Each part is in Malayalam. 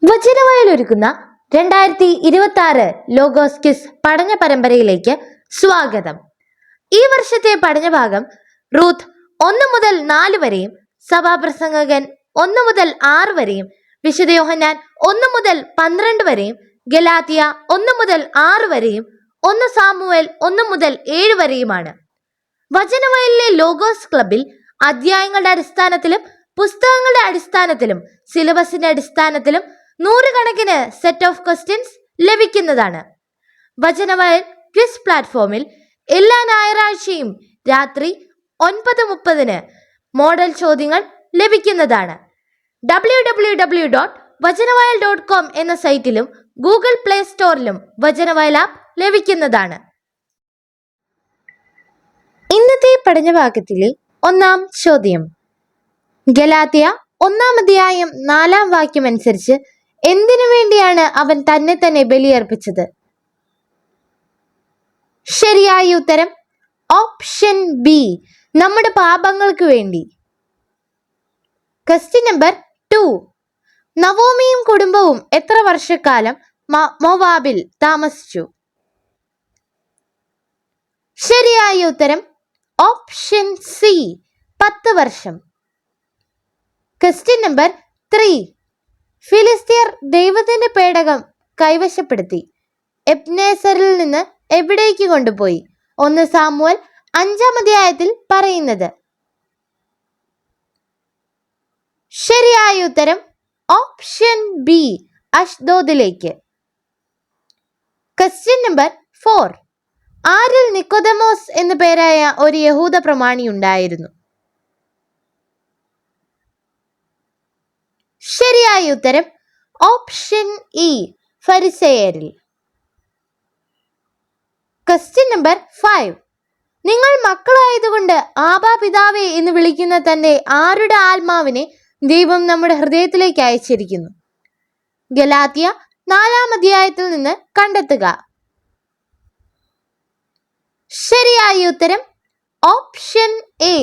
വചനവയൽ ഒരുക്കുന്ന 2026 ലോഗോസ് ക്വിസ് പഠന പരമ്പരയിലേക്ക് സ്വാഗതം. ഈ വർഷത്തെ പഠനഭാഗം റൂത്ത് 1 മുതൽ 4 വരെയും സഭാപ്രസംഗകൻ 1 മുതൽ 6 വരെയും വിശുദ്ധ യോഹന്നാൻ 1 മുതൽ 12 വരെയും ഗലാത്യ 1 മുതൽ 6 വരെയും 1 സാമുവേൽ 1 മുതൽ 7 വരെയുമാണ്. വചനവയലിലെ ലോഗോസ് ക്ലബിൽ അധ്യായങ്ങളുടെ അടിസ്ഥാനത്തിലും പുസ്തകങ്ങളുടെ അടിസ്ഥാനത്തിലും സിലബസിന്റെ അടിസ്ഥാനത്തിലും 100 കണക്കിന് സെറ്റ് ഓഫ് ക്വസ്റ്റ്യൻസ് ലഭിക്കുന്നതാണ്. വചനവയൽ ക്വിസ് പ്ലാറ്റ്ഫോമിൽ എല്ലാ ഞായറാഴ്ചയും രാത്രി 9:30 മോഡൽ ചോദ്യങ്ങൾ ലഭിക്കുന്നതാണ്. www.vajanavayal.com എന്ന സൈറ്റിലും ഗൂഗിൾ പ്ലേ സ്റ്റോറിലും വചനവയൽ ആപ്പ് ലഭിക്കുന്നതാണ്. ഇന്നത്തെ പഠനഭാഗത്തിലെ 1-ാം ചോദ്യം. ഗലാത്യ 1-ാം അധ്യായം 4-ാം വാക്യം അനുസരിച്ച് എന്തിനു വേണ്ടിയാണ് അവൻ തന്നെ ബലിയർപ്പിച്ചത്? ശരിയായ ഉത്തരം ഓപ്ഷൻ ബി, നമ്മുടെ പാപങ്ങൾക്ക് വേണ്ടി. Question number 2. നവോമിയും കുടുംബവും എത്ര വർഷക്കാലം മോവാബിൽ താമസിച്ചു? ശരിയായ ഉത്തരം ഓപ്ഷൻ സി, 10 വർഷം. Question number 3. ഫിലിസ്തീർ ദൈവത്തിന്റെ പേടകം കൈവശപ്പെടുത്തി എബ്നേസറിൽ നിന്ന് എവിടേക്ക് കൊണ്ടുപോയി? 1 സാമുവേൽ 5-ാം അധ്യായത്തിൽ പറയുന്നത്. ശരിയായ ഉത്തരം ഓപ്ഷൻ ബി, അഷ്ദോദിലേക്ക്. Question number 4. ആരിൽ നിക്കോദെമോസ് എന്നു പേരായ ഒരു യഹൂദ പ്രമാണി ഉണ്ടായിരുന്നു? ശരിയായ ഉത്തരം ഓപ്ഷൻ ഇ, ഫരിസേയരിൽ. Question number 5. നിങ്ങൾ മക്കളായതുകൊണ്ട് ആബാ പിതാവേ എന്ന് വിളിക്കുന്ന തന്റെ ആരുടെ ആത്മാവിനെ ദൈവം നമ്മുടെ ഹൃദയത്തിലേക്ക് അയച്ചിരിക്കുന്നു? ഗലാത്യ 4-ാം അധ്യായത്തിൽ നിന്ന് കണ്ടെത്തുക. ശരിയായ ഉത്തരം ഓപ്ഷൻ എ,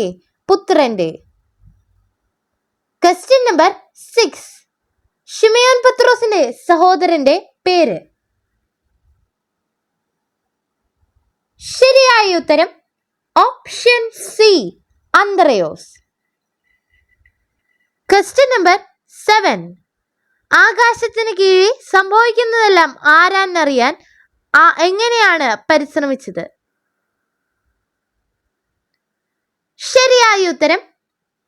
പുത്രന്റെ. Question number 6. ശിമയോൻ പത്രോസിന്റെ സഹോദരന്റെ പേര്? ശരിയായ ഉത്തരം ഓപ്ഷൻ സി, അന്ത്രയോസ്. Question number 7. ആകാശത്തിന് കീഴിൽ സംഭവിക്കുന്നതെല്ലാം ആരാന്നറിയാൻ എങ്ങനെയാണ് പരിശ്രമിച്ചത്? ശരിയായ ഉത്തരം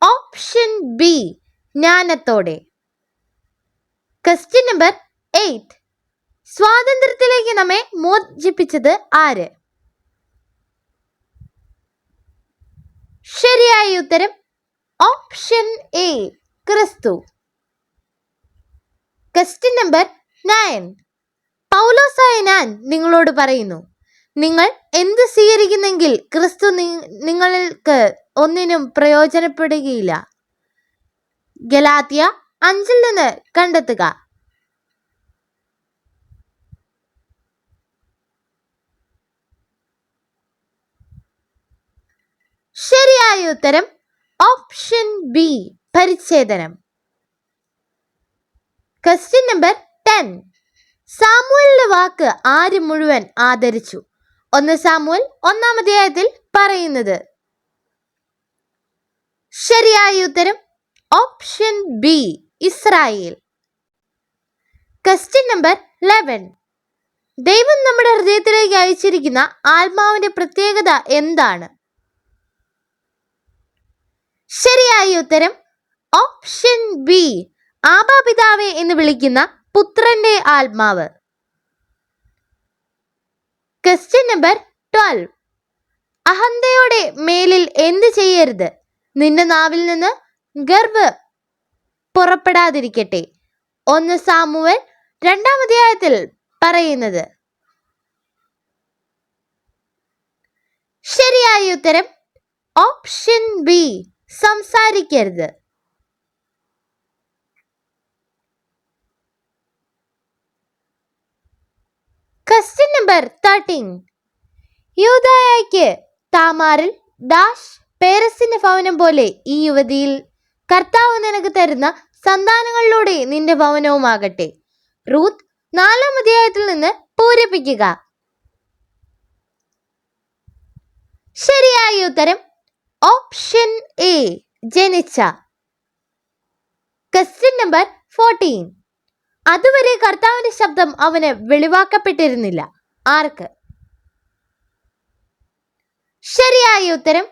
ഓപ്ഷൻ ബി, ജ്ഞാനത്തോടെ. Question number 8. സ്വാതന്ത്ര്യത്തിലേക്ക് നമ്മെ മോചിപ്പിച്ചത് ആര്? ശരിയായ ഉത്തരം ഓപ്ഷൻ എ, ക്രിസ്തു. Question number 9. പൗലോസായ ഞാൻ നിങ്ങളോട് പറയുന്നു, നിങ്ങൾ എന്ത് സ്വീകരിക്കുന്നെങ്കിൽ ക്രിസ്തു നിങ്ങൾക്ക് ഒന്നിനും പ്രയോജനപ്പെടുകയില്ല. ഗലാത്യ 5-ൽ നിന്ന് കണ്ടെത്തുക. ശരിയായ ഉത്തരം ഓപ്ഷൻ ബി, പരിച്ഛേദനം. Question number 10. സാമുവേലിന്റെ വാക്ക് ആര് മുഴുവൻ ആദരിച്ചു? 1 സാമുവേൽ 1-ാം അധ്യായത്തിൽ പറയുന്നത്. ശരിയായ ഉത്തരം option B, Israel. Question number 11. ദൈവം നമ്മുടെ ഹൃദയത്തിലേക്ക് അയച്ചിരിക്കുന്ന ആത്മാവിന്റെ പ്രത്യേകത എന്താണ്? ശരിയായ ഉത്തരം ഓപ്ഷൻ ബി, ആബാ പിതാവേ എന്ന് വിളിക്കുന്ന പുത്രന്റെ ആത്മാവ്. Question number 12. അഹന്തയോടെ മേലിൽ എന്ത് ചെയ്യരുത്? നിന്റെ നാവിൽ നിന്ന് ഗർവ് പുറപ്പെടാതിരിക്കട്ടെ. 1 സാമുവേൽ 2-ാം അധ്യായത്തിൽ പറയുന്നത്. ശരിയായ ഉത്തരം ഓപ്ഷൻ ബി, സംസാരിക്കരുത്. Question number 13. യൂദായയ്ക്ക് താമാറിൽ ഡാഷ് പേരസിന്റെ ഭവനം പോലെ ഈ യുവതിയിൽ കർത്താവ് നിനക്ക് തരുന്ന സന്താനങ്ങളിലൂടെ നിന്റെ ഭവനവുമാകട്ടെ. റൂത്ത് 4-ാം അധ്യായത്തിൽ നിന്ന് പൂരിപ്പിക്കുക. ശരിയായ ഉത്തരം ഓപ്ഷൻ എ, ജനിച്ച. Question number 14. അതുവരെ കർത്താവിന്റെ ശബ്ദം അവന് വെളിവാക്കപ്പെട്ടിരുന്നില്ല. ആർക്ക്? ശരിയായ ഉത്തരം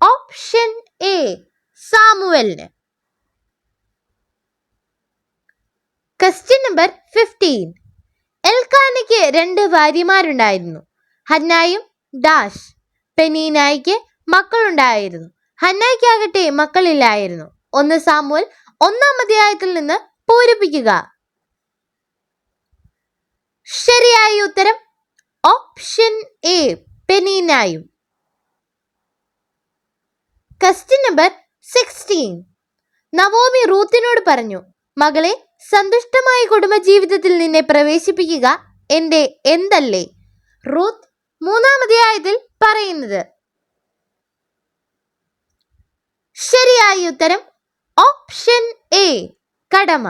ഓപ്ഷൻ എ, സാമുവലിന്. Question number 15. എൽക്കാനയ്ക്ക് 2 ഭാര്യമാരുണ്ടായിരുന്നു. ഹന്നായും ഡാഷ്. പെനീനായിക്ക് മക്കളുണ്ടായിരുന്നു. ഹന്നായ്ക്കാകട്ടെ മക്കളില്ലായിരുന്നു. 1 സാമുവൽ 1-ാം അധ്യായത്തിൽ നിന്ന് പൂരിപ്പിക്കുക. ശരിയായ ഉത്തരം ഓപ്ഷൻ എ, പെനീനായും. Question number 16. നവോമി റൂത്തിനോട് പറഞ്ഞു, മകളെ, സന്തുഷ്ടമായ കുടുംബജീവിതത്തിൽ നിന്നെ പ്രവേശിപ്പിക്കുക എന്റെ എന്തല്ലേ? റൂത്ത് 3-ാം അധ്യായത്തിൽ പറയുന്നത്. ശരിയായ ഉത്തരം ഓപ്ഷൻ എ, കടമ.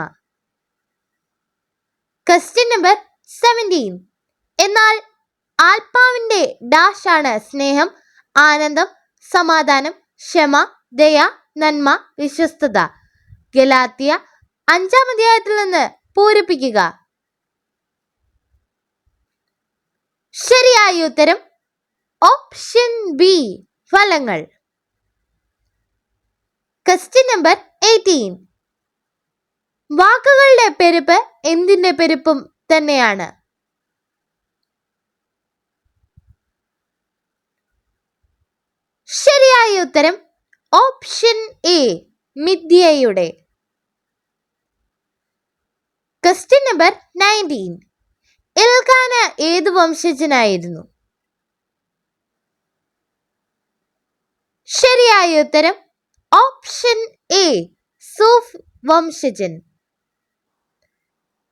Question number 17. എന്നാൽ ആത്മാവിന്റെ ഡാഷ് ആണ് സ്നേഹം, ആനന്ദം, സമാധാനം, ക്ഷമ, ദയ, നന്മ, വിശ്വസ്തത. ഗലാത്യ 5-ാം അധ്യായത്തിൽ നിന്ന് പൂരിപ്പിക്കുക. ശരിയായ ഉത്തരം ഓപ്ഷൻ ബി, ഫലങ്ങൾ. Question number 18. വാക്കുകളുടെ പെരുപ്പ് എന്തിന്റെ പെരുപ്പും തന്നെയാണ്? ശരിയായ ഉത്തരം ഓപ്ഷൻ എ, മിഥ്യയുടെ. Question number 19. എൽക്കാന ഏത് വംശജനായിരുന്നു? ശരിയായ ഉത്തരം ഓപ്ഷൻ എ, സൂഫ് വംശജൻ.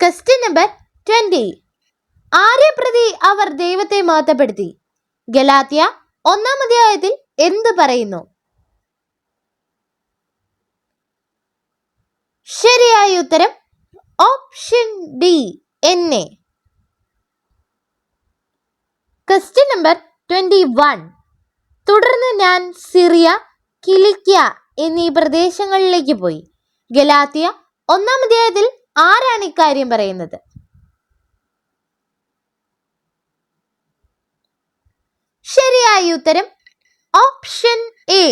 Question number 20. ആരെ പ്രതി അവർ ദൈവത്തെ മഹത്വപ്പെടുത്തി? ഗലാത്യ 1-ാം അധ്യായത്തിൽ എന്ത് പറയുന്നു? ശരിയായ ഉത്തരം ഓപ്ഷൻ ഡി, എന്നെ. Question number 21. തുടർന്ന് ഞാൻ സിറിയ, കിലിക്യ എന്നീ പ്രദേശങ്ങളിലേക്ക് പോയി. ഗലാത്യ 1-ാം അധ്യായത്തിൽ ആരാണ് ഇക്കാര്യം പറയുന്നത്? ശരിയായ ഉത്തരം option A,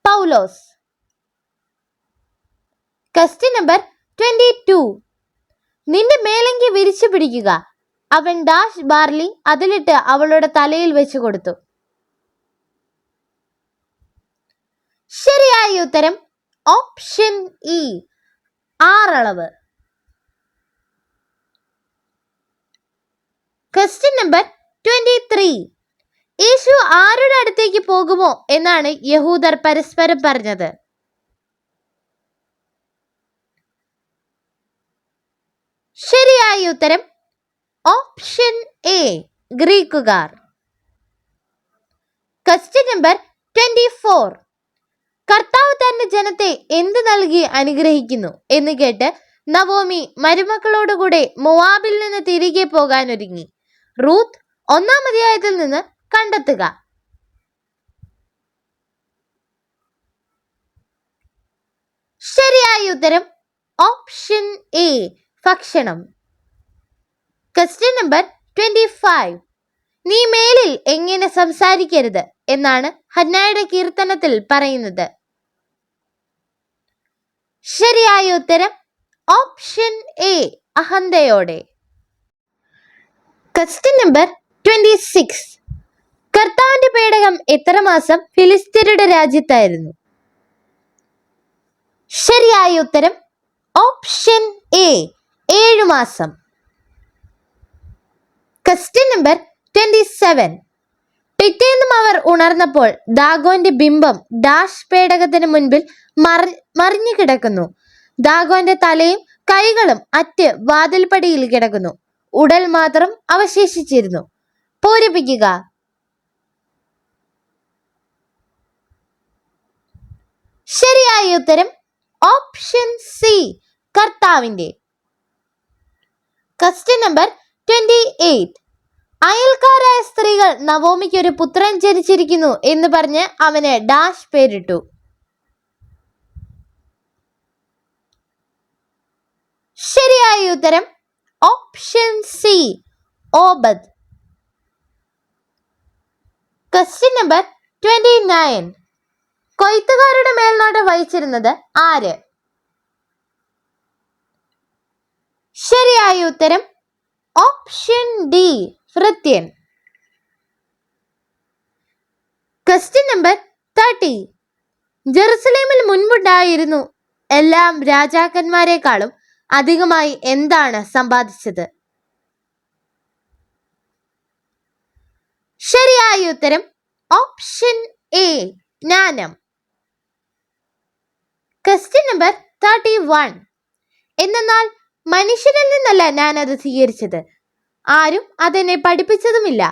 Paulose. Question number 22. നിന്റെ മേലങ്കി വിരിച്ചു പിടിക്കുക. അവൻ ഡാഷ് ബാർലി അതിലിട്ട് അവളുടെ തലയിൽ വെച്ചു കൊടുത്തു. ശരിയായ ഉത്തരം ഓപ്ഷൻ ഇ, 6 അളവ്. Question number 23. യേശു ആരുടെ അടുത്തേക്ക് പോകുമോ എന്നാണ് യഹൂദർ പരസ്പരം പറഞ്ഞത്? ശരിയായ ഉത്തരം ഓപ്ഷൻ എ, ഗ്രീക്കുകാർ. Question number 24. കർത്താവ് തന്റെ ജനത്തെ എന്ത് നൽകി അനുഗ്രഹിക്കുന്നു എന്ന് കേട്ട് നവോമി മരുമക്കളോടുകൂടെ മോവാബിൽ നിന്ന് തിരികെ പോകാൻ ഒരുങ്ങി. റൂത്ത് 1-ാം അധ്യായത്തിൽ നിന്ന് കണ്ടെത്തുക. ശരിയായ ഉത്തരം ഓപ്ഷൻ എ, ഭക്ഷണം. Question number 25. നീ മേലിൽ എങ്ങനെ സംസാരിക്കരുത് എന്നാണ് ഹന്നായുടെ കീർത്തനത്തിൽ പറയുന്നത്? ശരിയായ ഉത്തരം ഓപ്ഷൻ എ, അഹന്തയോടെ. Question number 26. കർത്താവിന്റെ പേടകം എത്ര മാസം ഫിലിസ്ത്യരുടെ രാജ്യത്തായിരുന്നു? ശരിയായ ഉത്തരം ഓപ്ഷൻ എ, 7 മാസം. Question number 27. പിറ്റേന്നും അവർ ഉണർന്നപ്പോൾ ദാഗോന്റെ ബിംബം ഡാഷ് പേടകത്തിന് മുൻപിൽ മറിഞ്ഞു കിടക്കുന്നു. ദാഗോന്റെ തലയും കൈകളും അറ്റ് വാതിൽപ്പടിയിൽ കിടക്കുന്നു. ഉടൽ മാത്രം അവശേഷിച്ചിരുന്നു. പൂരിപ്പിക്കുക. ശരിയായ ഉത്തരം ഓപ്ഷൻ സി, കർത്താവിന്റെ. Question number 28. അയൽക്കാരായ സ്ത്രീകൾ നവോമിക്ക് ഒരു പുത്രൻ ജനിച്ചിരിക്കുന്നു എന്ന് പറഞ്ഞ് അവന് ഡാഷ് പേരിട്ടു. ശരിയായ ഉത്തരം ഓപ്ഷൻ സി, ഓബദ്. Question number 29. കൊയ്ത്തുകാരുടെ മേൽനോട്ടം വഹിച്ചിരുന്നത് ആര്? ശരിയായ ഉത്തരം ഓപ്ഷൻ ഡി, ഭൃത്യൻ. Question number 30. ജെറുസലേമിൽ മുൻപുണ്ടായിരുന്നു എല്ലാം രാജാക്കന്മാരെക്കാളും അധികമായി എന്താണ് സമ്പാദിച്ചത്? ശരിയായ ഉത്തരം ഓപ്ഷൻ എ, ജ്ഞാനം. Question number 31. എന്നാൽ മനുഷ്യരിൽ നിന്നല്ല ഞാൻ അത് സ്വീകരിച്ചത്, ആരും അതെന്നെ പഠിപ്പിച്ചതുമില്ല.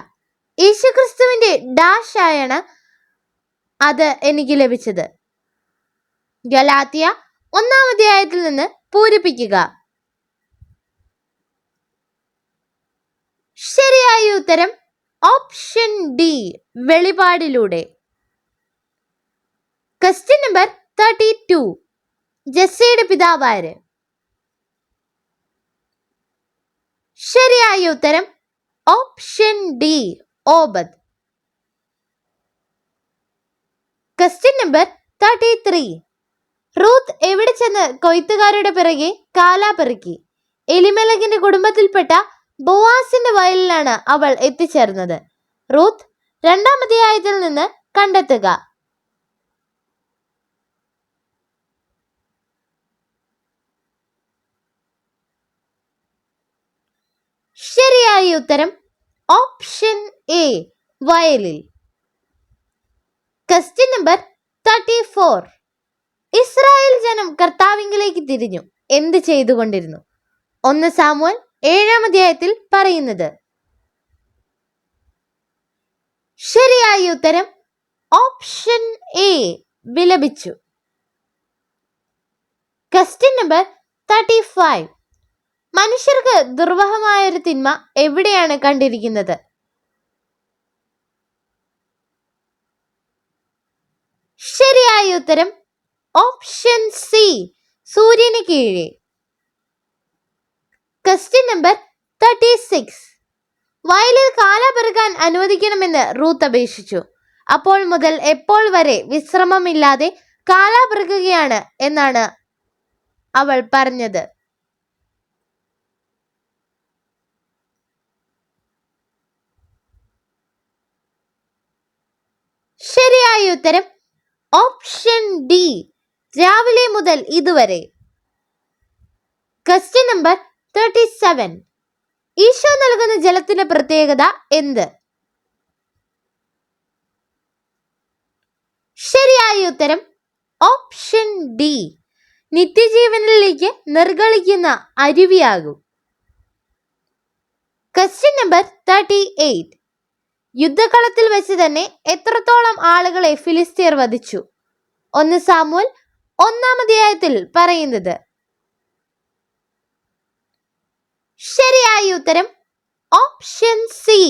യേശുക്രിസ്തുവിന്റെ ഡാഷ് ആയാണ് അത് എനിക്ക് ലഭിച്ചത്. ഗലാത്യ 1-ാം അധ്യായത്തിൽ നിന്ന് പൂരിപ്പിക്കുക. ശരിയായ ഉത്തരം ഓപ്ഷൻ ഡി, വെളിപാടിലൂടെ. Question number 32. ജെസ്സിയുടെ പിതാവ് ആര്? ശരിയായ ഉത്തരം ഓപ്ഷൻ ഡി, ഓബദ്. Question number 33. റൂത്ത് എവിടെ ചെന്ന് കൊയ്ത്തുകാരുടെ പിറകെ കാലാ പെറുക്കി? എലിമെലകിന്റെ കുടുംബത്തിൽപ്പെട്ട ബോവാസിന്റെ വയലിലാണ് അവൾ എത്തിച്ചേർന്നത്. റൂത്ത് 2-ാം അധ്യായത്തിൽ നിന്ന് കണ്ടെത്തുക. ശരിയായ ഉത്തരം ഓപ്ഷൻ എ, വയലിൽ. Question number 34. ഇസ്രായേൽ ജനം കർത്താവിങ്കിലേക്ക് തിരിഞ്ഞു എന്ത് ചെയ്തുകൊണ്ടിരുന്നു? 1 സാമുവേൽ 7-ാം അധ്യായത്തിൽ പറയുന്നത്. ശരിയായ ഉത്തരം ഓപ്ഷൻ എ, വിലപിച്ചു. Question number 35. മനുഷ്യർക്ക് ദുർവഹമായ ഒരു തിന്മ എവിടെയാണ് കണ്ടിരിക്കുന്നത്? ശരിയായ ഉത്തരം ഓപ്ഷൻ സി, സൂര്യന് കീഴെ. Question number 36. വയലിൽ കാല പെറുക്കാൻ അനുവദിക്കണമെന്ന് റൂത്ത് അപേക്ഷിച്ചു. അപ്പോൾ മുതൽ എപ്പോൾ വരെ വിശ്രമമില്ലാതെ കാല പെറുക്കുകയാണ് എന്നാണ് അവൾ പറഞ്ഞത്? ശരിയായ ഉത്തരം ഓപ്ഷൻ ഡി, രാവിലെ മുതൽ ഇതുവരെ. Question number 37. ഈശോ നൽകുന്ന ജലത്തിന്റെ പ്രത്യേകത എന്ത്? ശരിയായ ഉത്തരം ഓപ്ഷൻ ഡി, നിത്യജീവനിലേക്ക് നിർഗളിക്കുന്ന അരുവിയാകും. Question number 38. യുദ്ധകളത്തിൽ വെച്ച് തന്നെ എത്രത്തോളം ആളുകളെ ഫിലിസ്തീർ വധിച്ചു? 1 സാമുവേൽ 1-ാം അധ്യായത്തിൽ പറയുന്നത്. ശരിയായ ഉത്തരം ഓപ്ഷൻ സി,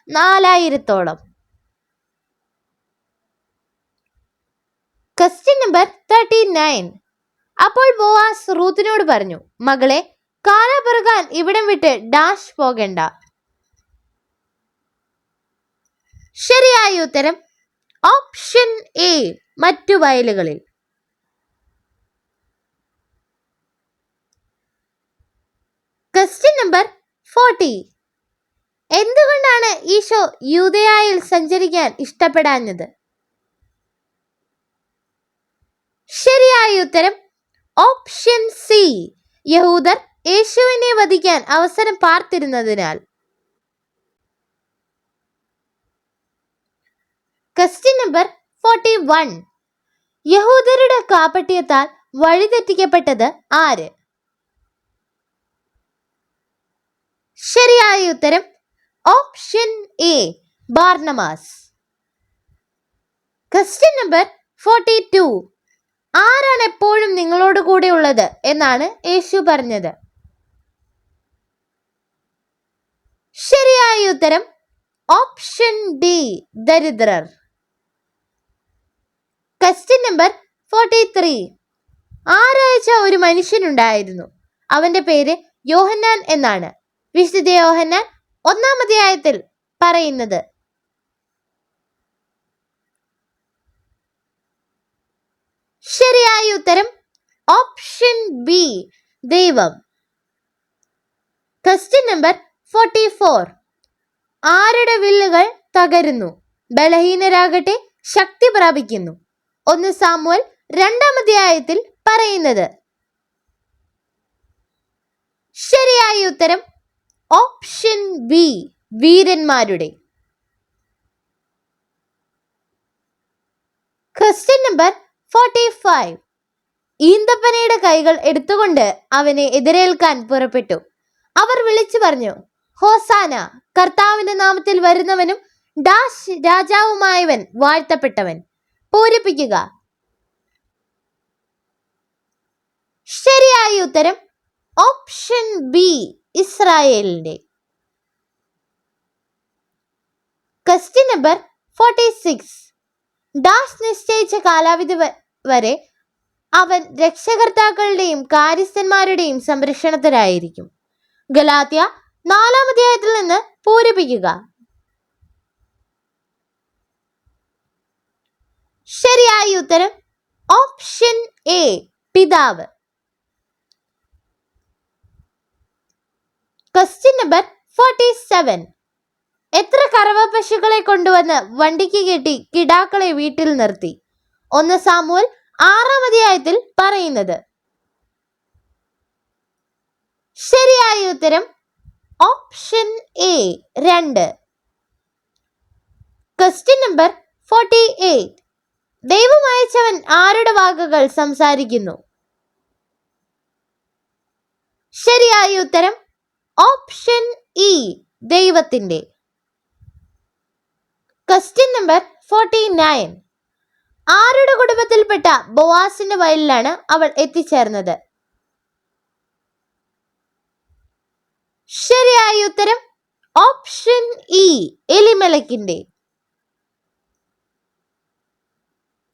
4000-ഓളം. Question number 39. അപ്പോൾ ബോവാസ് റൂത്തിനോട് പറഞ്ഞു, മകളെ, കാല പെറുകാൻ ഇവിടം വിട്ട് ഡാഷ് പോകണ്ട. ശരിയായ ഉത്തരം ഓപ്ഷൻ എ, മറ്റു വയലുകളിൽ. Question number 40. എന്തുകൊണ്ടാണ് ഈശോ യൂദയായിൽ സഞ്ചരിക്കാൻ ഇഷ്ടപ്പെടാഞ്ഞത്? ശരിയായ ഉത്തരം ഓപ്ഷൻ സി, യഹൂദർ യേശുവിനെ വധിക്കാൻ അവസരം പാർത്തിരുന്നതിനാൽ. Question number 41. യഹൂദരുടെ കാപട്യത്താൽ വഴിതെറ്റിക്കപ്പെട്ടത് ആര്? ശരിയായ ഉത്തരം option A, Barnabas. Question number 42. ആരാണ് എപ്പോഴും നിങ്ങളോട് കൂടെ ഉള്ളത് എന്നാണ് യേശു പറഞ്ഞത്. ശരിയായ ഉത്തരം ഓപ്ഷൻ ഡി, ദരിദ്രർ. Question number 43. ആരാഴ്ച ഒരു മനുഷ്യനുണ്ടായിരുന്നു. അവന്റെ പേര് യോഹന്നാൻ എന്നാണ്. വിശുദ്ധ യോഹന്നാൻ 1-ാം അധ്യായത്തിൽ പറയുന്നത്. ശരിയായ ഉത്തരം ഓപ്ഷൻ ബി, ദൈവം. Question number 44. ആരുടെ വില്ലുകൾ തകരുന്നു, ബലഹീനരാകട്ടെ ശക്തി പ്രാപിക്കുന്നു. 1 സാമുവേൽ 2-ാം അധ്യായത്തിൽ പറയുന്നത്. ശരിയായ ഉത്തരം ഓപ്ഷൻ ബി, വീരന്മാരുടെ. Question number 45. ഈന്തപ്പനയുടെ കൈകൾ എടുത്തുകൊണ്ട് അവനെ എതിരേൽക്കാൻ പുറപ്പെട്ടു. അവർ വിളിച്ചു പറഞ്ഞു, ഹോസാന, കർത്താവിന്റെ നാമത്തിൽ വരുന്നവനും ഡാഷ് രാജാവുമായവൻ വാഴ്ത്തപ്പെട്ടവൻ. പൂരിപ്പിക്കുക. ശരിയായ ഉത്തരം ഓപ്ഷൻ ബി, ഇസ്രായേലിന്റെ. Question number 46. ഡാഷ് നിശ്ചയിച്ച കാലാവധി വരെ അവൻ രക്ഷകർത്താക്കളുടെയും കാര്യസ്ഥന്മാരുടെയും സംരക്ഷണത്തിലായിരിക്കും. ഗലാത്യ 4-ാം അധ്യായത്തിൽ നിന്ന് പൂരിപ്പിക്കുക. ശരിയായ ഉത്തരം ഓപ്ഷൻ എ, പിതാവ്. Question number 47. എത്ര കറവ പശുക്കളെ കൊണ്ടുവന്ന് വണ്ടിക്ക് കെട്ടി കിടാക്കളെ വീട്ടിൽ നിർത്തി. 1 സാമുവേൽ 6-ാം അധ്യായത്തിൽ പറയുന്നത്. ശരിയായ ഉത്തരം ഓപ്ഷൻ എ, 2. Question number 48. ദൈവം അയച്ചവൻ ആരുടെ വാക്കുകൾ സംസാരിക്കുന്നു. ശരിയായ ഉത്തരം ഓപ്ഷൻ ഇ, ദൈവത്തിന്റെ. Question number 49. ആരുടെ കുടുംബത്തിൽപ്പെട്ട ബോവാസിന്റെ വയലിലാണ് അവൾ എത്തിച്ചേർന്നത്. ശരിയായ ഉത്തരം ഓപ്ഷൻ ഇ, എലിമലക്കിന്റെ.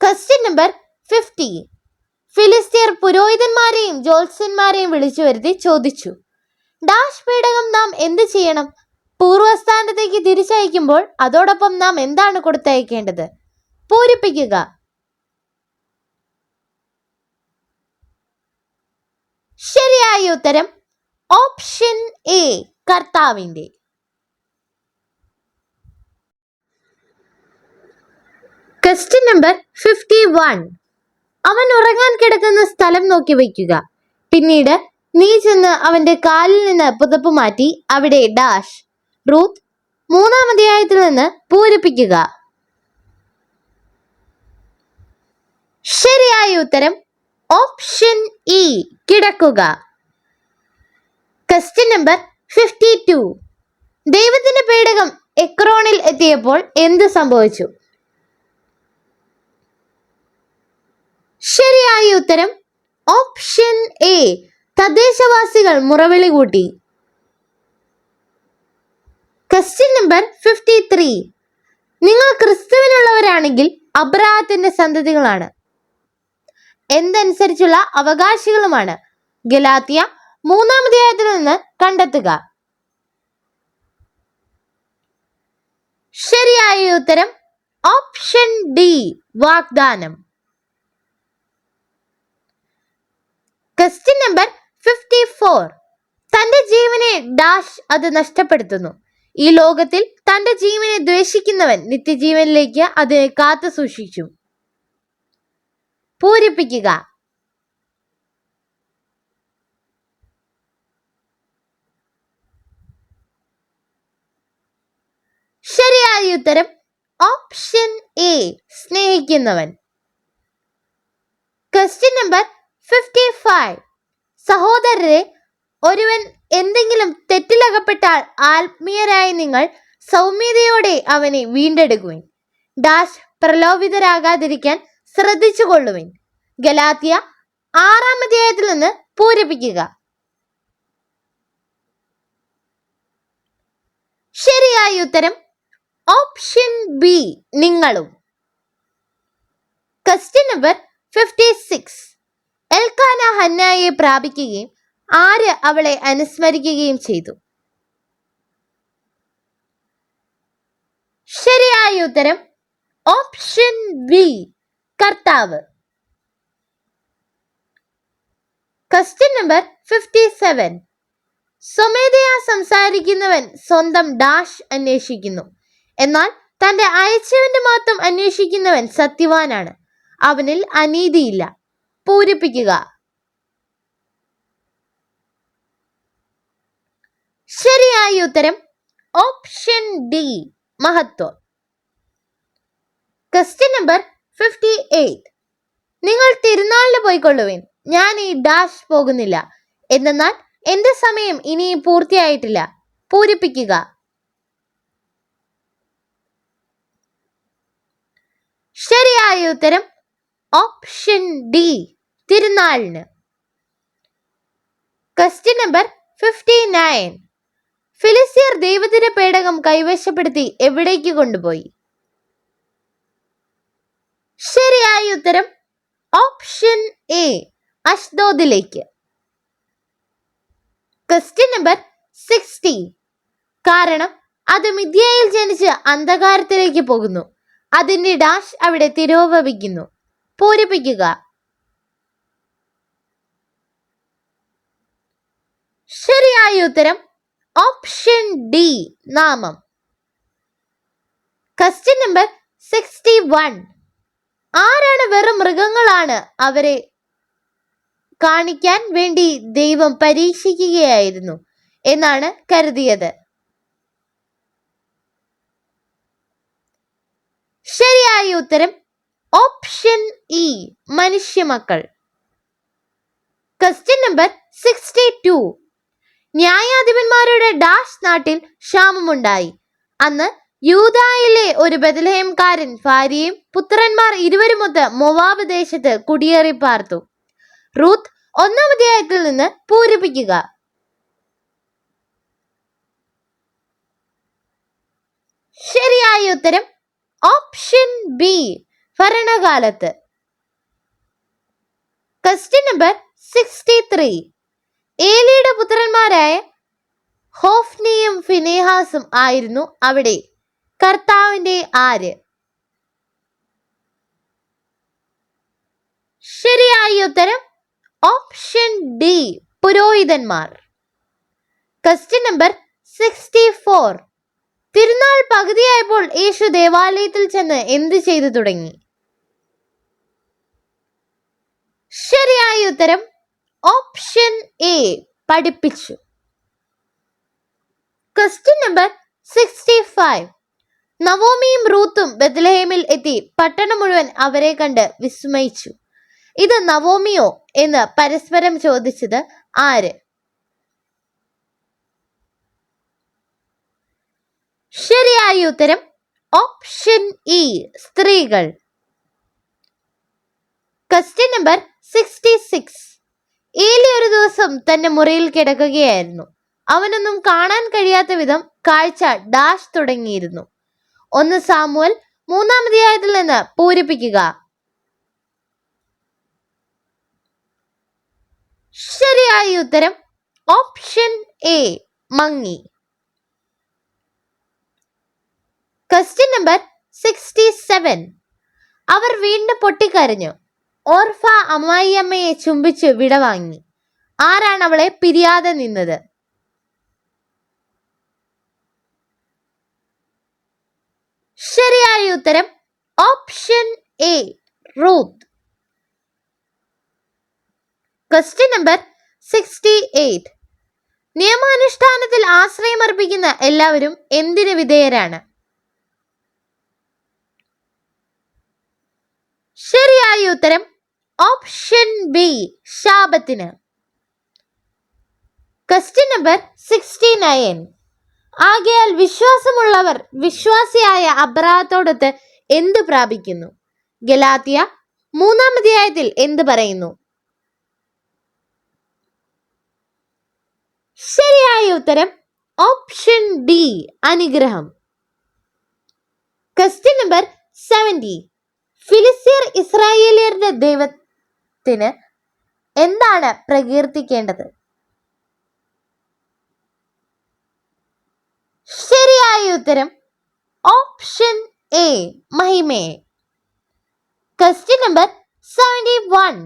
Question number 50. ഫിലിസ്തീർ പുരോഹിതന്മാരെയും ജ്യോത്സ്യന്മാരെയും വിളിച്ചു വരുത്തി ചോദിച്ചു, ഡാഷ് പേടകം നാം എന്ത് ചെയ്യണം? പൂർവസ്ഥാനത്തേക്ക് തിരിച്ചയക്കുമ്പോൾ അതോടൊപ്പം നാം എന്താണ് കൊടുത്തയക്കേണ്ടത്? പൂരിപ്പിക്കുക. ശരിയായ ഉത്തരം ഓപ്ഷൻ എ, കർത്താവിന്റെ. Question number 51. അവൻ ഉറങ്ങാൻ കിടക്കുന്ന സ്ഥലം നോക്കി വയ്ക്കുക. പിന്നീട് നീ ചെന്ന് അവന്റെ കാലിൽ നിന്ന് പുതപ്പ് മാറ്റി അവിടെ ഡാഷ്. റൂത്ത് 3-ാം അധ്യായത്തിൽ നിന്ന് പൂരിപ്പിക്കുക. ശരിയായ ഉത്തരം ഓപ്ഷൻ ഇ, കിടക്കുക. Question number 52. ദൈവത്തിന്റെ പേടകം എക്രോണിൽ എത്തിയപ്പോൾ എന്ത് സംഭവിച്ചു? ശരിയായ ഉത്തരം ഓപ്ഷൻ എ, തദ്ദേശവാസികൾ മുറവിളി കൂട്ടി. Question number 53. നിങ്ങൾ ക്രിസ്തുവിനുള്ളവരാണെങ്കിൽ അബ്രഹാത്തിന്റെ സന്തതികളാണ്, എന്തനുസരിച്ചുള്ള അവകാശികളുമാണ്. ഗലാത്യ 3-ാം അധ്യായത്തിൽ നിന്ന് കണ്ടെത്തുക. ശരിയായ ഉത്തരം ഓപ്ഷൻ ഡി, വാഗ്ദാനം. Question number 54. തന്റെ ജീവനെ ഡാഷ് അത് നഷ്ടപ്പെടുത്തുന്നു. ഈ ലോകത്തിൽ തന്റെ ജീവനെ ദ്വേഷിക്കുന്നവൻ നിത്യജീവനിലേക്ക് അതിനെ കാത്തു സൂക്ഷിച്ചു. പൂരിപ്പിക്കുക. ശരിയായ ഉത്തരം ഓപ്ഷൻ എ, സ്നേഹിക്കുന്നവൻ. Question number 55. സഹോദരരെ, ഒരുവൻ എന്തെങ്കിലും തെറ്റിലകപ്പെട്ടാൽ ആത്മീയരായ നിങ്ങൾ സൗമ്യതയോടെ അവനെ വീണ്ടെടുക്കുവിൻ. ഡാഷ് പ്രലോഭിതരാകാതിരിക്കാൻ ശ്രദ്ധിച്ചുകൊള്ളുവിൻ. ഗലാത്യ 6-ാം അധ്യായത്തിൽ നിന്ന് പൂരിപ്പിക്കുക. ശരിയായ ഉത്തരം ഓപ്ഷൻ ബി, നിങ്ങളും. Question number 56. എൽക്കാന ഹന്നായെ പ്രാപിക്കുകയും ആര് അവളെ അനുസ്മരിക്കുകയും ചെയ്തു? ശരിയായ ഉത്തരം ഓപ്ഷൻ ബി, കർത്താവ്. Question number 57. സ്വമേധയാ സംസാരിക്കുന്നവൻ സ്വന്തം ഡാഷ് അന്വേഷിക്കുന്നു, എന്നാൽ തന്റെ അയച്ചവന്റെ മഹത്വം അന്വേഷിക്കുന്നവൻ സത്യവാനാണ്, അവനിൽ അനീതിയില്ല. പൂരിപ്പിക്കുക. ശരിയായ ഉത്തരം ഓപ്ഷൻ ഡി, മഹത്വം. Question number 58. നിങ്ങൾ തിരുനാളിന് പോയിക്കൊള്ളുവിൻ, ഞാൻ ഈ ഡാഷ് പോകുന്നില്ല, എന്നാൽ എന്റെ സമയം ഇനിയും പൂർത്തിയായിട്ടില്ല. പൂരിപ്പിക്കുക. ശരിയായ ഉത്തരം ഓപ്ഷൻ ഡി, തിരുനാളിന്. Question number 59. ഫിലിസ്തീർ ദൈവത്തിന്റെ പേടകം കൈവശപ്പെടുത്തി എവിടേക്ക് കൊണ്ടുപോയി? ശരിയായ ഉത്തരം ഓപ്ഷൻ എ, അഷ്ദോദിലേക്ക്. Question number 60. കാരണം അത് മിദ്യായിൽ ജനിച്ച് അന്ധകാരത്തിലേക്ക് പോകുന്നു, അതിന്റെ ഡാഷ് അവിടെ തിരോഭവിക്കുന്നു. പൂരിപ്പിക്കുക. ശരിയായ ഉത്തരം ഓപ്ഷൻ ഡി, നാമം. Question number 61. ആരാണ് വെറും മൃഗങ്ങളാണ് അവരെ കാണിക്കാൻ വേണ്ടി ദൈവം പരീക്ഷിക്കുകയായിരുന്നു എന്നാണ് കരുതിയത്? ശരിയായ ഉത്തരം ഓപ്ഷൻ ഇ, മനുഷ്യമക്കൾ. Question number 62. ന്യായാധിപന്മാരുടെ ഡാഷ് നാട്ടിൽ ക്ഷാമമുണ്ടായി. അന്ന് യൂദായിലെ ഒരു ബെത്ലഹേംകാരൻ ഭാര്യയും പുത്രന്മാർ ഇരുവരുമൊത്ത് മോവാബ് ദേശത്ത് കുടിയേറി പാർത്തു. റൂത്ത് 1-ാം അധ്യായത്തിൽ നിന്ന് പൂരിപ്പിക്കുക. ശരിയായ ഉത്തരം ഓപ്ഷൻ ബി, ഭരണകാലത്ത്. Question number 63. ഏലിയുടെ പുത്രന്മാരായ ഹോഫ്നിയും ഫിനെഹാസും ആയിരുന്നു അവിടെ കർത്താവിന്റെ ആര്? ശരിയായ ഉത്തരം ഓപ്ഷൻ ഡി, പുരോഹിതന്മാർ. Question number 64. തിരുനാൾ പകുതിയായപ്പോൾ യേശു ദേവാലയത്തിൽ ചെന്ന് എന്ത് ചെയ്തു തുടങ്ങി? ശരിയായ ഉത്തരം ഓപ്ഷൻ എ, പഠിപ്പിച്ചു. Question number 65. നവോമിയും റൂത്തും ബെത്ലഹേമിൽ എത്തി പട്ടണം മുഴുവൻ അവരെ കണ്ട് വിസ്മയിച്ചു. ഇത് നവോമിയോ എന്ന് പരസ്പരം ചോദിച്ചത് ആര്? ശരിയായ ഉത്തരം ഓപ്ഷൻ ഇ, സ്ത്രീകൾ. Question number 66. ഏലി ഒരു ദിവസം തന്റെ മുറിയിൽ കിടക്കുകയായിരുന്നു. അവനൊന്നും കാണാൻ കഴിയാത്ത വിധം കാഴ്ച ഡാഷ് തുടങ്ങിയിരുന്നു. 1 സാമുവേൽ 3-ാം അധ്യായത്തിൽ നിന്ന് പൂരിപ്പിക്കുക. ശരിയായ ഉത്തരം ഓപ്ഷൻ എ, മങ്ങി. Question number 67. അവർ വീണ്ടും പൊട്ടിക്കരഞ്ഞു. ഓർഫ അമ്മായിയമ്മയെ ചുംബിച്ച് വിടവാങ്ങി. ആരാണ് അവളെ പിരിയാതെ നിന്നത്? ശരിയായ ഉത്തരം option A, Ruth. Question number 68. നിയമാനുഷ്ഠാനത്തിൽ ആശ്രയമർപ്പിക്കുന്ന എല്ലാവരും എന്തിന് വിധേയരാണ്? ശരിയായ ഉത്തരം ഓപ്ഷൻ ബി, ശാപത്തിന്. Question number 69. ആകയാൽ വിശ്വാസമുള്ളവർ വിശ്വാസിയായ അബ്രാഹത്തോടൊത്ത് എന്ത് പ്രാപിക്കുന്നു? ഗലാത്യ 3-ാം അധ്യായത്തിൽ എന്ത് പറയുന്നു? ശരിയായ ഉത്തരം ഓപ്ഷൻ ഡി, അനുഗ്രഹം. Question number 70. ഫിലിസ്തീർ ഇസ്രായേലിയരുടെ ദൈവത്തിന് എന്താണ് പ്രകീർത്തിക്കേണ്ടത്? ശരിയായ ഉത്തരം ഓപ്ഷൻ എ, മഹിമയെ. Question number 71.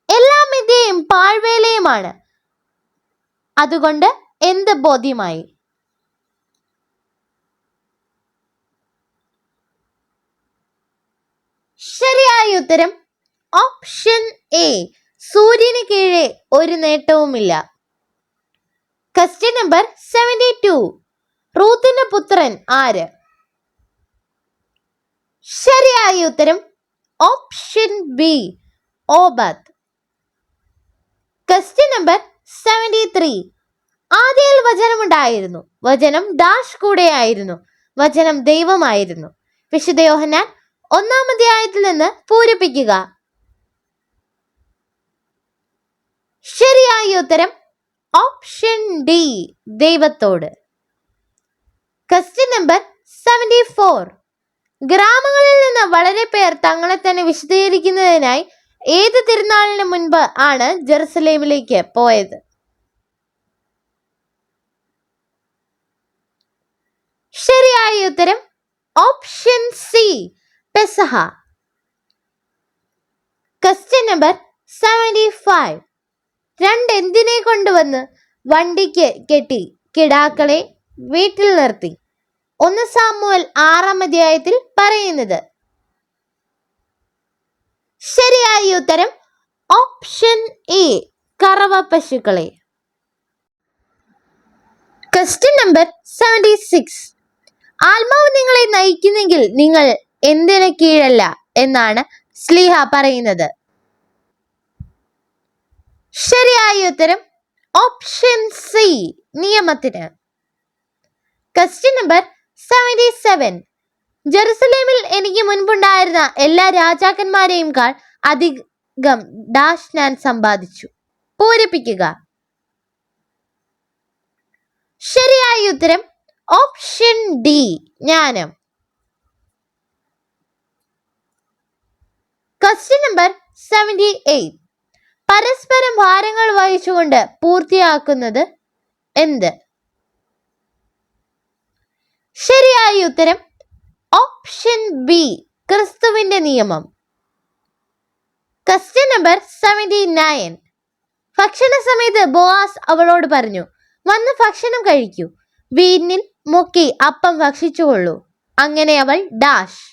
എല്ലാ മിഥ്യയും പാഴ്വേലയുമാണ്, അതുകൊണ്ട് എന്ത് ബോധ്യമായി? ശരിയായ ഉത്തരം ഓപ്ഷൻ എ, സൂര്യന് കീഴെ ഒരു നേട്ടവുമില്ല. Question number 72. റൂത്തിന്റെ പുത്രൻ ആര്? ശരിയായ ഉത്തരം option B, Obed. Question number 73. ആദിയിൽ വചനമുണ്ടായിരുന്നു, വചനം ഡാഷ് കൂടെയായിരുന്നു, വചനം ദൈവമായിരുന്നു. വിശുദ്ധ യോഹന്നാൻ 1-ാം അധ്യായത്തിൽ നിന്ന് പൂരിപ്പിക്കുക. ശരിയായ ഉത്തരം ഓപ്ഷൻ ഡി, ദൈവത്തോട്. Question number 74. ഗ്രാമങ്ങളിൽ നിന്ന് വളരെ പേർ തങ്ങളെ തന്നെ വിശദീകരിക്കുന്നതിനായി ഏത് തിരുനാളിന് മുൻപ് ആണ് ജെറുസലേമിലേക്ക് പോയത്? ശരിയായ ഉത്തരം ഓപ്ഷൻ സി, പെസഹ. Question number 75. എന്തിനെ കൊണ്ടുവന്ന് വണ്ടിക്ക് കെട്ടി കിടാക്കളെ വീട്ടിൽ നിർത്തി? 1 സാമുവേൽ 6-ാം അധ്യായത്തിൽ പറയുന്നത്. ശരിയായ ഉത്തരം ഓപ്ഷൻ എ, കറവ പശുക്കളെ. Question number 76. ആത്മാവ് നിങ്ങളെ നയിക്കുന്നെങ്കിൽ നിങ്ങൾ എന്തിന് കീഴല്ല എന്നാണ് സ്ലീഹ പറയുന്നത്? ശരിയായ ഉത്തരം ഓപ്ഷൻ സി, നിയമത്തിന്. Question number 77. ജെറുസലേമിൽ എനിക്ക് മുൻപുണ്ടായിരുന്ന എല്ലാ രാജാക്കന്മാരെയും അധികം ഡാഷ് ഞാൻ സമ്പാദിച്ചു. പൂരിപ്പിക്കുക. ശരിയായ ഉത്തരം ഓപ്ഷൻ ഡി, ജ്ഞാനം. Question number 78. പരസ്പരം ഭാരങ്ങൾ വഹിച്ചുകൊണ്ട് പൂർത്തിയാക്കുന്നത് എന്ത്? ശരിയായ ഉത്തരം ഓപ്ഷൻ ബി, ക്രിസ്തുവിന്റെ നിയമം. Question number 79. ഭക്ഷണ സമയത്ത് ബോആസ് അവളോട് പറഞ്ഞു, വന്ന് ഭക്ഷണം കഴിക്കൂ, വീഞ്ഞിൽ മുക്കി അപ്പം ഭക്ഷിച്ചുകൊള്ളൂ. അങ്ങനെ അവൾ ഡാഷ്.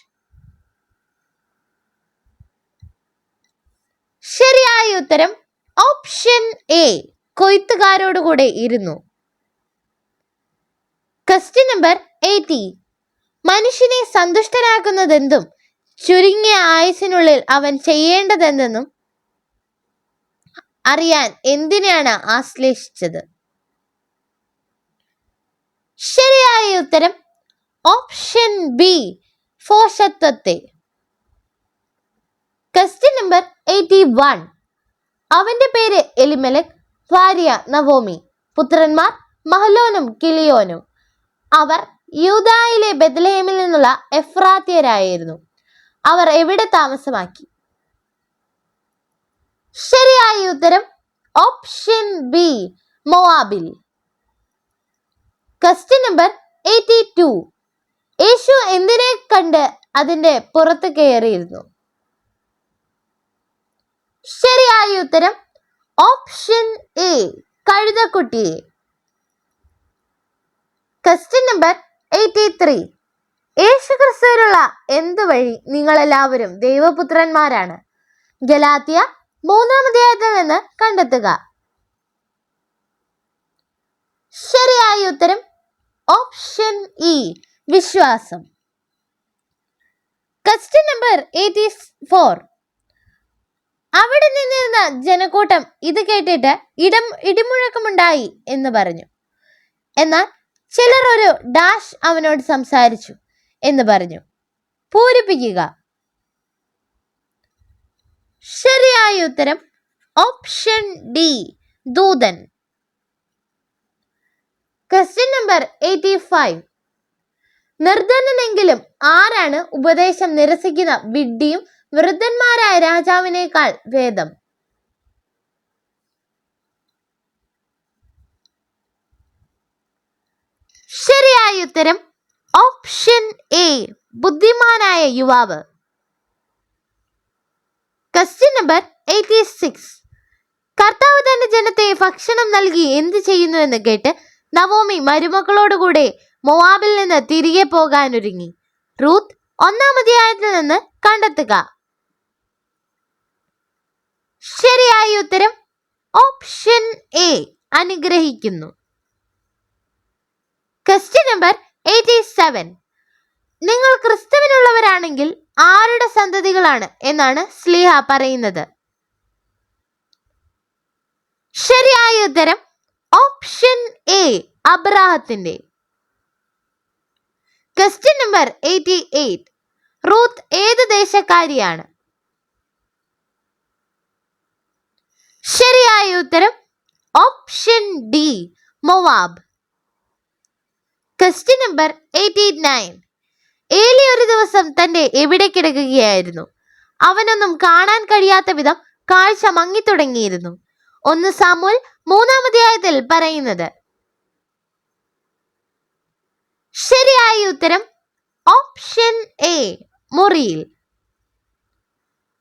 ശരിയായ ഉത്തരം ഓപ്ഷൻ എ, കൊയ്ത്തുകാരോടുകൂടെ ഇരുന്നു. Question number 80. മനുഷ്യനെ സന്തുഷ്ടനാക്കുന്നതെന്തും ചുരുങ്ങിയ ആയുസിനുള്ളിൽ അവൻ ചെയ്യേണ്ടതെന്തെന്നും അറിയാൻ എന്തിനാണ് ആശ്ലേഷിച്ചത്? ശരിയായ ഉത്തരം ഓപ്ഷൻ ബി, ഭോഷത്വത്തെ. Question number 81. അവന്റെ പേര് എലിമെലക്, ഭാര്യ നവോമി, പുത്രന്മാർ മഹ്ലോനും കിളിയോനും. അവർ യൂദായിലെ ബെത്ലഹേമിൽ നിന്നുള്ള എഫ്രാത്യരായിരുന്നു. അവർ എവിടെ താമസമാക്കി? ശരിയായ ഉത്തരം ഓപ്ഷൻ ബി, മോവാബിൽ. Question number 82. യേശു എന്തിനെ കണ്ട് അതിന്റെ പുറത്ത് കയറിയിരുന്നു? ശരിയായ ഉത്തരം ഓപ്ഷൻ എ, കഴുതക്കുട്ടിയെ. Question number 83. യേശു ക്രിസ്തുവിലുള്ള എന്ത് വഴി നിങ്ങളെല്ലാവരും ദൈവപുത്രന്മാരാണ്? ഗലാത്യ 3-ാം അധ്യായത്തിൽ നിന്ന് കണ്ടെത്തുക. ശരിയായ ഉത്തരം ഓപ്ഷൻ ഇ, വിശ്വാസം. Question number 84. അവിടെ നിന്നിരുന്ന ജനക്കൂട്ടം ഇത് കേട്ടിട്ട് ഇടിമുഴക്കമുണ്ടായി എന്ന് പറഞ്ഞു. എന്നാൽ ചിലർ ഒരു ഡാഷ് അവനോട് സംസാരിച്ചു എന്ന് പറഞ്ഞു. പൂരിപ്പിക്കുക. ശരിയായ ഉത്തരം ഓപ്ഷൻ ഡി, ദൂതൻ. Question number 85. നിർധനനെങ്കിലും ആരാണ് ഉപദേശം നിരസിക്കുന്ന വിഡ്ഢിയും വൃദ്ധന്മാരായ രാജാവിനേക്കാൾ ഭേദം? ശരിയായ ഉത്തരം ഓപ്ഷൻ എ, ബുദ്ധിമാനായ യുവാവ്. Question number 86. കർത്താവ് തന്റെ ജനത്തെ ഭക്ഷണം നൽകി എന്ത് ചെയ്യുന്നുവെന്ന് കേട്ട് നവോമി മരുമക്കളോടുകൂടെ മോവാബിൽ നിന്ന് തിരികെ പോകാനൊരുങ്ങി. റൂത്ത് 1-ാം അധ്യായത്തിൽ നിന്ന് കണ്ടെത്തുക. ശരിയായ ഉത്തരം ഓപ്ഷൻ എ, അനുഗ്രഹിക്കുന്നു. Question number 87. നിങ്ങൾ ക്രിസ്തുവിനുള്ളവരാണെങ്കിൽ ആരുടെ സന്തതികളാണ് എന്നാണ് സ്ലീഹ പറയുന്നത്? ശരിയായ ഉത്തരം ഓപ്ഷൻ എ, അബ്രാഹത്തിന്റെ. Question number 88. റൂത്ത് ഏത് ദേശക്കാരിയാണ്? ശരിയായ ഉത്തരം option D, Moab. Question number 89. Eli ഒരു ദിവസം തന്റെ എവിടെ കിടക്കുകയായിരുന്നു. അവനൊന്നും കാണാൻ കഴിയാത്ത വിധം കാഴ്ച മങ്ങിത്തുടങ്ങിയിരുന്നു. 1 സാമുവേൽ 3-ാം അധ്യായത്തിൽ പറയുന്നത്. ശരിയായ ഉത്തരം ഓപ്ഷൻ എ, മുറിയിൽ.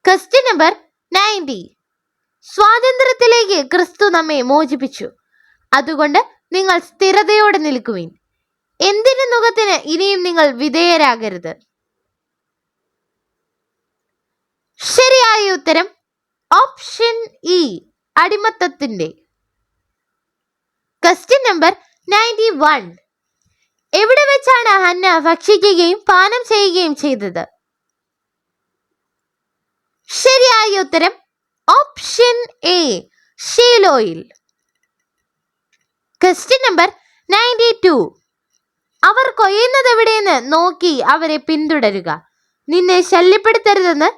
Question number 90. സ്വാതന്ത്ര്യത്തിലേക്ക് ക്രിസ്തു നമ്മെ മോചിപ്പിച്ചു, അതുകൊണ്ട് നിങ്ങൾ സ്ഥിരതയോടെ നിൽക്കുവിൻ. എന്തിനു നുകത്തിന് ഇനിയും നിങ്ങൾ വിധേയരാകരുത്? ശരിയായ ഉത്തരം ഓപ്ഷൻ ഇ, അടിമത്തത്തിന്റെ. Question number 91. എവിടെ വെച്ചാണ് ഹന്ന ഭക്ഷിക്കുകയും പാനം ചെയ്യുകയും ചെയ്തത്? ശരിയായ ഉത്തരം ഓപ്ഷൻ എ, ഷീലോയിൽ. Question number 92. അവർ കൊയ്യുന്നത് എവിടെയെന്ന് നോക്കി അവരെ പിന്തുടരുക. നിന്നെ ശല്യപ്പെടുത്തരുതെന്ന്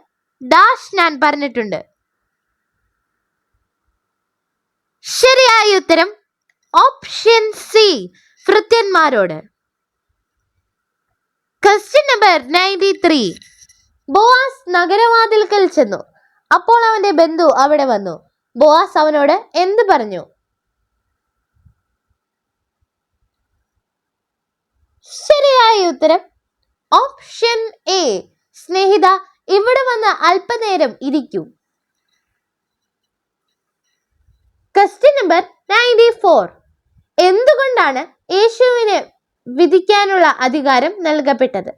ഡാഷ് ഞാൻ പറഞ്ഞിട്ടുണ്ട്. ശരിയായ ഉത്തരം ഓപ്ഷൻ സി, ഭൃത്യന്മാരോട്. Question number 93. ബോവാസ് നഗരവാതിൽക്കൽ ചെന്നു. അപ്പോൾ അവന്റെ ബന്ധു അവിടെ വന്നു. ബോവാസ് അവനോട് എന്ത് പറഞ്ഞു? ശരിയായ ഉത്തരം ഓപ്ഷൻ എ, സ്നേഹിത, ഇവിടെ വന്ന് അല്പനേരം ഇരിക്കൂ. Question number 94. എന്തുകൊണ്ടാണ് യേശുവിന് വിധിക്കാനുള്ള അധികാരം നൽകപ്പെട്ടത്?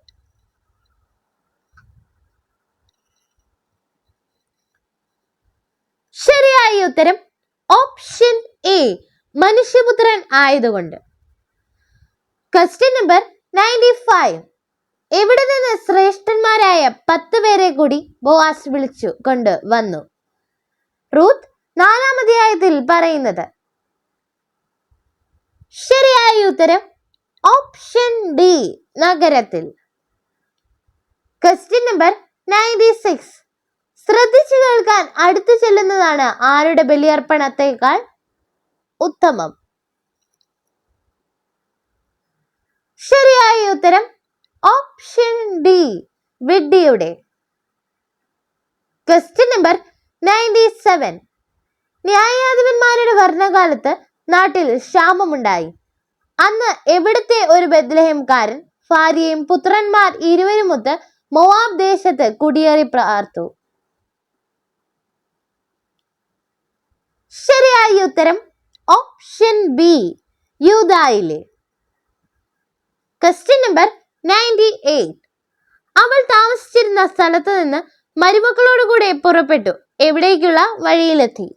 ശരിയായ ഉത്തരം ഓപ്ഷൻ എ, മനുഷ്യപുത്രൻ ആയതുകൊണ്ട്. Question number 95. എവിടെ നിന്ന് ശ്രേഷ്ഠന്മാരായ 10 പേരെ കൂടി ബോവാസ് വിളിച്ചു കൊണ്ട് വന്നു? റൂത്ത് 4-ാം അധ്യായത്തിൽ പറയുന്നത്. ശരിയായ ഉത്തരം ഓപ്ഷൻ ഡി, നഗരത്തിൽ. Question number 96. ശ്രദ്ധിച്ചു കേൾക്കാൻ അടുത്തു ചെല്ലുന്നതാണ് ആരുടെ ബലിയർപ്പണത്തെക്കാൾ ഉത്തമം? ശരിയായ ഉത്തരം ഓപ്ഷൻ ഡി, വിഡ്ഢിയുടെ. Question number 97. ന്യായാധിപന്മാരുടെ ഭരണകാലത്ത് നാട്ടിൽ ക്ഷാമമുണ്ടായി. അന്ന് എവിടുത്തെ ഒരു ബെത്ലഹേംകാരൻ ഭാര്യയും പുത്രന്മാർ 20 മോവാബ് ദേശത്ത് കുടിയേറി പാർത്തു. ശരിയായ ഉത്തരം ഓപ്ഷൻ ബി, യൂദായിലെ. Question number 98. അവൾ താമസിച്ചിരുന്ന സ്ഥലത്ത് നിന്ന് മരുമക്കളോടുകൂടെ പുറപ്പെട്ടു. എവിടേക്കുള്ള വഴിയിലെത്തി?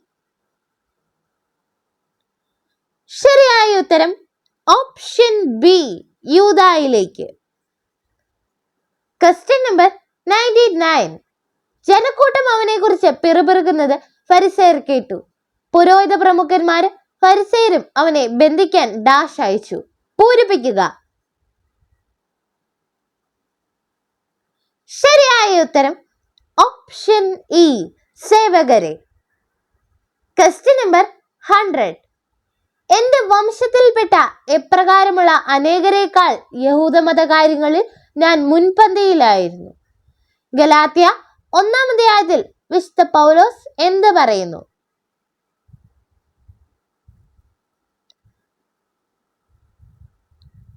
ശരിയായ ഉത്തരം ഓപ്ഷൻ ബി, യൂദായിലേക്ക്. Question number 99. ജനക്കൂട്ടം അവനെ കുറിച്ച് പിറുപിറുക്കുന്നത് ഫരിസേയർ കേട്ടു. പുരോഹിത പ്രമുഖന്മാരും ഫരിസേയരും അവനെ ബന്ധിക്കാൻ ഡാഷ് അയച്ചു. പൂരിപ്പിക്കുക. ശരിയായ ഉത്തരം ഓപ്ഷൻ ഇ, സേവകരെ. Question number 100. എന്റെ വംശത്തിൽപ്പെട്ട എപ്രകാരമുള്ള അനേകരേക്കാൾ യഹൂദമത കാര്യങ്ങളിൽ ഞാൻ മുൻപന്തിയിലായിരുന്നു. ഗലാത്യ 1-ാം അധ്യായത്തിൽ വിശുദ്ധ പൗലോസ് എന്ത് പറയുന്നു?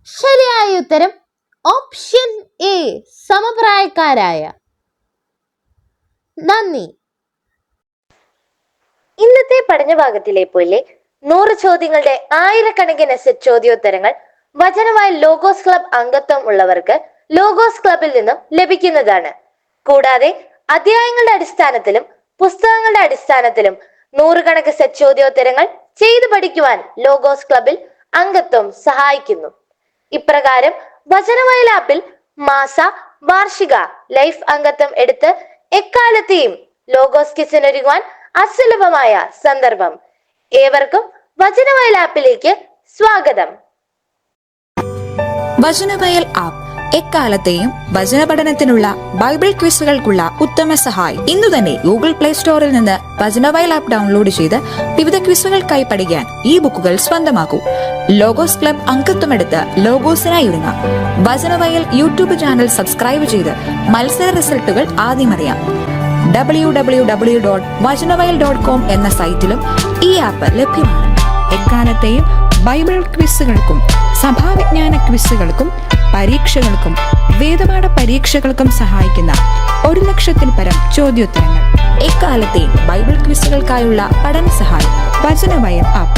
ശരിയായ ഉത്തരം ഓപ്ഷൻ എ, സമപ്രായക്കാരായ. നന്ദി. ഇന്നത്തെ പഠനഭാഗത്തിലെ പോലെ 100 ചോദ്യങ്ങളുടെ ആയിരക്കണക്കിന് സെറ്റ് ചോദ്യോത്തരങ്ങൾ വചനവായൽ ലോഗോസ് ക്ലബ് അംഗത്വം ഉള്ളവർക്ക് ലോഗോസ് ക്ലബിൽ നിന്നും ലഭിക്കുന്നതാണ്. കൂടാതെ അധ്യായങ്ങളുടെ അടിസ്ഥാനത്തിലും പുസ്തകങ്ങളുടെ അടിസ്ഥാനത്തിലും 100 കണക്ക് സെറ്റ് ചോദ്യോത്തരങ്ങൾ ചെയ്തു പഠിക്കുവാൻ ലോഗോസ് ക്ലബിൽ അംഗത്വം സഹായിക്കുന്നു. ഇപ്രകാരം വചനവായൽ ആപ്പിൽ മാസ, വാർഷിക, ലൈഫ് അംഗത്വം എടുത്ത് എക്കാലത്തെയും ലോഗോസ് ക്വിസിനൊരുങ്ങുവാൻ അസുലഭമായ സന്ദർഭം. ഏവർക്കും വചനവായൽ ആപ്പിലേക്ക് സ്വാഗതം. വചനവയൽ ആപ്പ് എക്കാലത്തെയും വചന പഠനത്തിനുള്ള ബൈബിൾ ക്വിസുകൾക്കുള്ള ഉത്തമ സഹായം. ഇന്നു തന്നെ ഗൂഗിൾ പ്ലേ സ്റ്റോറിൽ നിന്ന് വചനവയൽ ആപ്പ് ഡൗൺലോഡ് ചെയ്ത് വിവിധ ക്വിസുകൾക്കായി പഠിക്കാൻ ഈ ബുക്കുകൾ സ്വന്തമാക്കൂ. ലോഗോസ് ക്ലബ് അംഗത്വമെടുത്ത് ലോഗോസിനായി ഒരുങ്ങാം. വചനവയൽ യൂട്യൂബ് ചാനൽ സബ്സ്ക്രൈബ് ചെയ്ത് മത്സര റിസൾട്ടുകൾ ആദ്യം അറിയാം. www.vajanavayal.com എന്ന സൈറ്റിലും ഈ ആപ്പ് ലഭ്യമാണ്. എക്കാലത്തെയും ബൈബിൾ ക്വിസുകൾക്കും സഭാവിജ്ഞാന ക്വിസുകൾക്കും പരീക്ഷകൾക്കും വേദപാഠ പരീക്ഷകൾക്കും സഹായിക്കുന്ന 1,00,000-ൽ പരം ചോദ്യോത്തരങ്ങൾ. എക്കാലത്തെയും ബൈബിൾ ക്വിസുകൾക്കായുള്ള പഠന സഹായം വചനവയൽ ആപ്പ്.